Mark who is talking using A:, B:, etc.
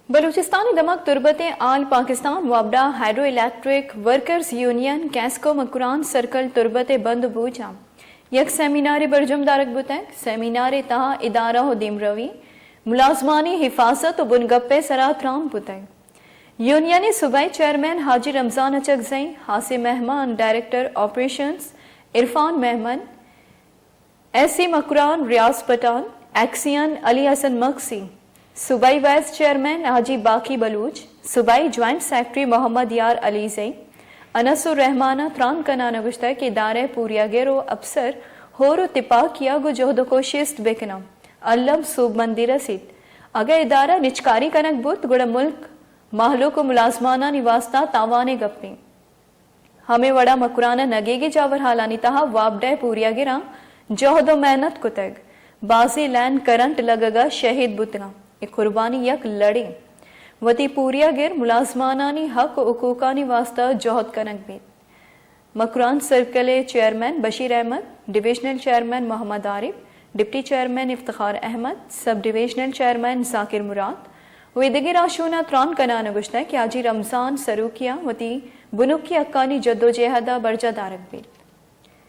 A: बलूचिस्तानी दमक तुरबत आल पाकिस्तान वाबडा hydro electric workers union QESCO Makran circle Turbat बंद बूझा यक सेमिनार बरजुम दारक बुतैक सेमिनार तहा इदारा हो दिमरवी मुलाजमानी हिफाजत व बुनगप्पे सरातराम बुतैक यूनियन सूबाई चेयरमैन हाजी रमजान अचक जई हासे मेहमान डायरेक्टर ऑपरेशंस इरफान मेहमन एसी मकुरान रियाज पठान एक्सियन अली हसन मक्सी सूबाई वाइस चेयरमैन हाजी बाकी बलूच सूबाई ज्वाइंट सेक्रेटरी मोहम्मद यार अली जई अनसुर रहमाना त्रान कना नगुश्ता के दारे पूरिया गेरो अफसर होरो तिपा किया गो जोहदो कोशिस्त बेकना अल्लम सूब मंदिर रसीद अगर इदारा निचकारी कनक बुत गुड़ मुल्क महलो को मुलाजमाना निवास्ता तावाने गप्पी हमें वड़ा मकुराना नगेगी जावर हालानी तहा वाबडे पूरिया गिरा जोहदो मेहनत कुतग बाजी लैंड करंट लगगा शहीद बुतना कुर्बानी यक लड़े वती पूरिया गिर मुलाजमानानी हक उकूकानी वास्ता जोहद कनक भी Makran circle chairman Bashir Ahmed divisional chairman Mohammad Arif deputy chairman Iftikhar Ahmed sub divisional chairman Zakir Murad वेदगी राशूना त्रान कना नगुश्ता कि आजी रमजान सरूकिया वती बुनुकी अक्कानी जद्दोजहदा बरजा दारक भी